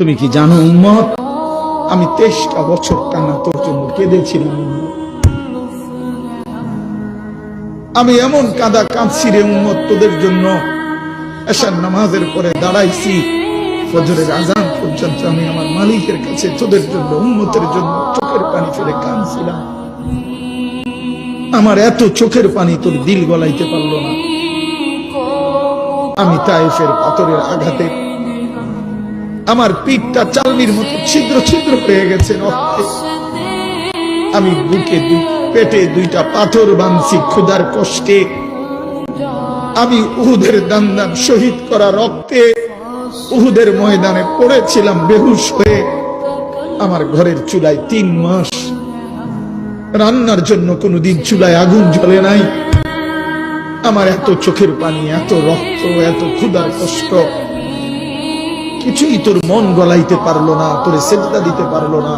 তুমি কি জানো উম্মত, আমি 23টা বছর টানা তোর জন্য কেঁদেছিলাম। আমি এমন কাঁদা কাঁদছি রে উম্মত তোদের জন্য। এশার নামাজের পরে দাঁড়াইছি, ফজরের আজান পর্যন্ত আমি আমার মালিকের কাছে তোদের জন্য, উম্মতের জন্য চোখের পানি ফেলে কাঁদছিলাম। আমার এত চোখের পানি তোর দিল গলাইতে পারলো না। আমি তায়েফের পাথরের আঘাতে আমার পিঠটা চালনির মতো ছিদ্র ছিদ্র হয়ে গেছে রক্তে। আমি বুকে পেটে 2টা পাথর বাঁধছি ক্ষুধার কষ্টে। আমি উহুদের দান শহীদ করা রক্তে উহুদের ময়দানে পড়েছিলাম বেহুশ হয়ে। আমার ঘরের চুলায় 3 মাস রান্নার জন্য কোনোদিন চুলায় আগুন জ্বলে নাই। আমার এত চোখের পানি, এত রক্ত, এত ক্ষুধার কষ্ট, কিছুই তোর মন গলাইতে পারলো না, তোরে সেজদা দিতে পারলো না।